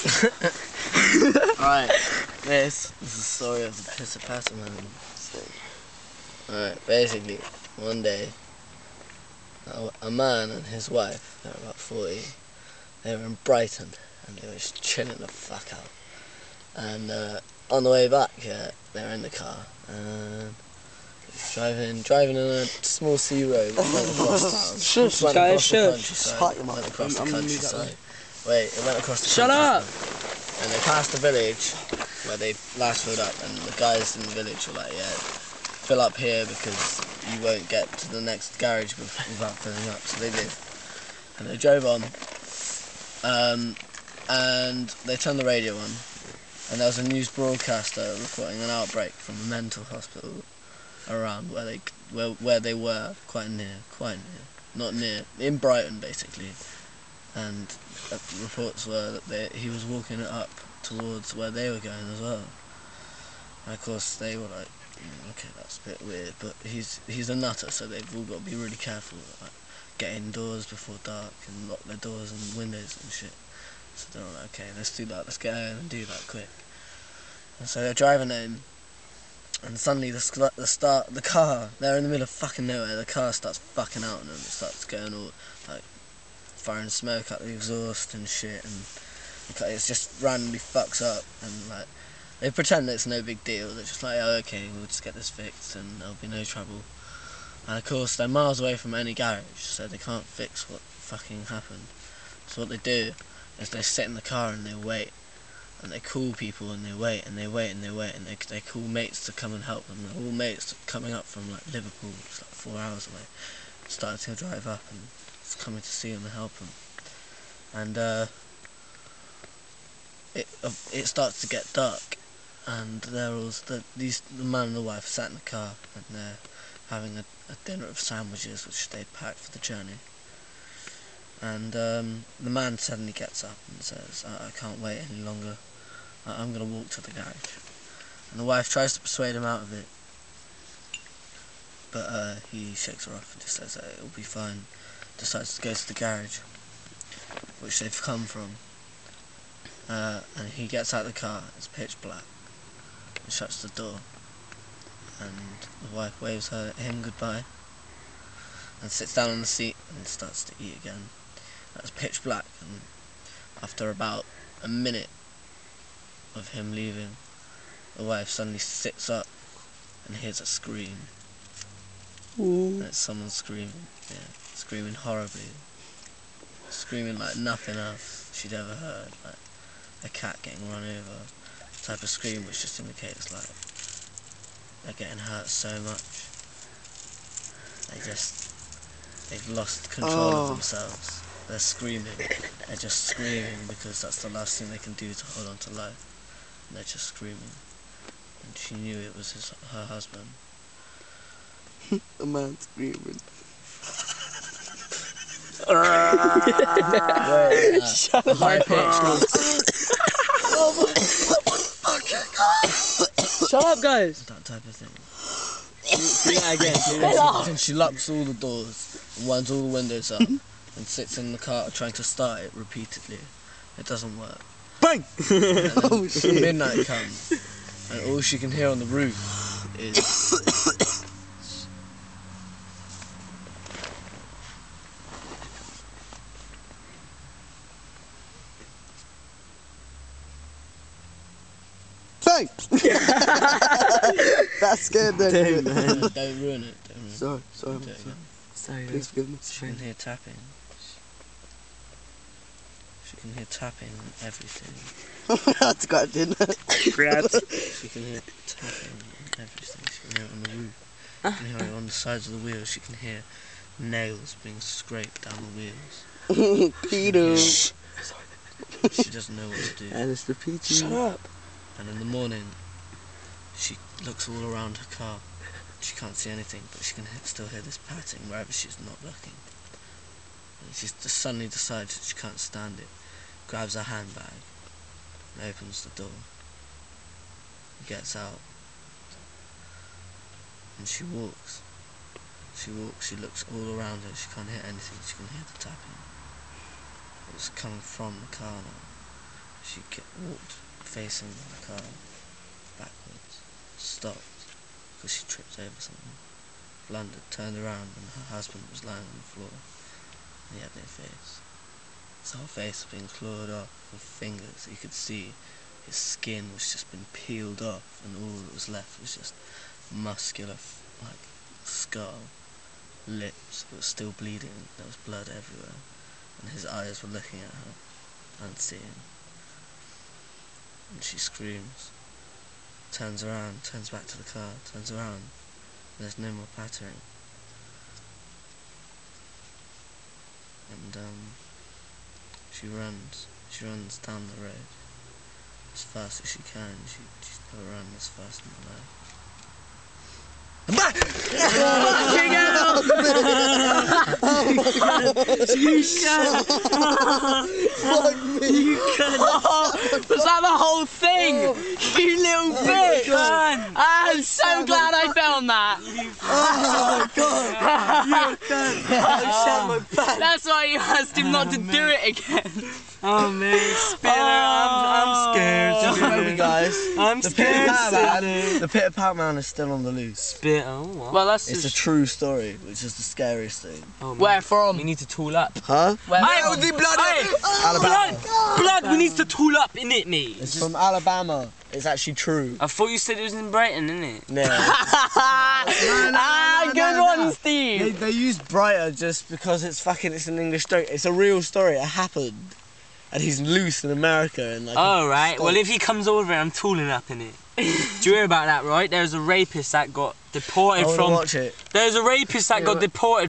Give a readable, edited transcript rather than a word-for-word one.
Alright, this is the story of the Pisser Passer Man. Alright, basically, one day, a man and his wife, they were about 40, they were in Brighton, and they were just chilling the fuck out. And on the way back, they were in the car, and driving in a small sea road, went across town. Shush, went guys, across the shush. countryside. Went across the countryside. Wait, it went across the Shut up! And they passed the village where they last filled up, and the guys in the village were like, yeah, fill up here because you won't get to the next garage without filling up. So they did. And they drove on, and they turned the radio on, and there was a news broadcaster reporting an outbreak from a mental hospital around where they were, quite near, not near, in Brighton basically. And reports were that he was walking it up towards where they were going as well. And of course they were like, okay, that's a bit weird, but he's a nutter, so they've all got to be really careful, like get indoors before dark and lock their doors and windows and shit. So they're all like, okay, let's do that, let's get home and do that quick. And so they're driving home, and suddenly the car, they're in the middle of fucking nowhere, the car starts fucking out on them, it starts going all like firing smoke out the exhaust and shit, and it just randomly fucks up, and like they pretend it's no big deal. They're just like, oh, okay, we'll just get this fixed and there'll be no trouble. And of course they're miles away from any garage, so they can't fix what fucking happened. So what they do is they sit in the car and they wait, and they call people and they wait and they wait and they wait, and they call mates to come and help them. They're all mates coming up from like Liverpool, it's like 4 hours away, starting to drive up and coming to see him and help him. And it starts to get dark, and the man and the wife sat in the car, and they're having a dinner of sandwiches which they'd packed for the journey. And the man suddenly gets up and says, I can't wait any longer, I'm going to walk to the garage. And the wife tries to persuade him out of it, but he shakes her off and just says it'll be fine. Decides to go to the garage which they've come from, and he gets out of the car, it's pitch black, and shuts the door, and the wife waves him goodbye and sits down on the seat and starts to eat again. It's pitch black, and after about a minute of him leaving, the wife suddenly sits up and hears a scream. And it's someone screaming, screaming horribly, screaming like nothing else she'd ever heard, like a cat getting run over, type of scream which just indicates like they're getting hurt so much, they've lost control of themselves. They're screaming, they're just screaming because that's the last thing they can do to hold on to life, and they're just screaming, and she knew it was her husband. A man screaming. Shut up. High pitch. Shut up, guys. That type of thing. Do that again. And she locks all the doors and winds all the windows up and sits in the car trying to start it repeatedly. It doesn't work. Bang! Oh shit! Midnight comes, and all she can hear on the roof is. Bang! That scared them. Don't ruin it. Don't ruin it. Sorry, Do it again. Sorry, please forgive me. She can hear tapping. She can hear tapping and everything. That's got dinner. Grabs. She can hear tapping and everything. She can hear it on the roof. She can hear it on the sides of the wheels. She can hear nails being scraped down the wheels. Peter. She doesn't know what to do. And it's the peachy. Shut up. And in the morning, she looks all around her car. She can't see anything, but she can still hear this patting wherever she's not looking. And she just suddenly decides that she can't stand it, grabs her handbag, and opens the door. Gets out, and she walks. She looks all around her, she can't hear anything, she can hear the tapping. It's coming from the car now. She walked facing the car backwards, stopped because she tripped over something, blundered, turned around, and her husband was lying on the floor. He had no face. His whole face had been clawed off with fingers. You could see his skin was just been peeled off, and all that was left was just muscular, like skull, lips that were still bleeding. There was blood everywhere, and his eyes were looking at her, unseeing. And she screams, turns around, turns back to the car, turns around. There's no more pattering. And she runs down the road as fast as she can. She's never run as fast in her life. Was that the whole thing? You little bitch! I'm so glad I filmed that. Oh my god! That's why you asked him not to do it again. Oh man, Spinner, I'm scared. Just remember, guys, I'm scared. the Pitter Pat Man is still on the loose. Spit. Oh what? Well, that's It's a true story, which is the scariest thing. Oh, man. where from? We need to tool up. Huh? Where Hey, from? Alabama. Blood. We need to tool up in it, mate. It's from Alabama. It's actually true. I thought you said it was in Brighton, innit? Yeah. Good one, Steve. They use Brighter just because it's an English story. It's a real story. It happened. And he's loose in America and like. Oh right. Well, if he comes over, I'm tooling up in it. Do you hear about that? Right? There's a rapist that got deported I wanna from. watch it. There's a rapist that got deported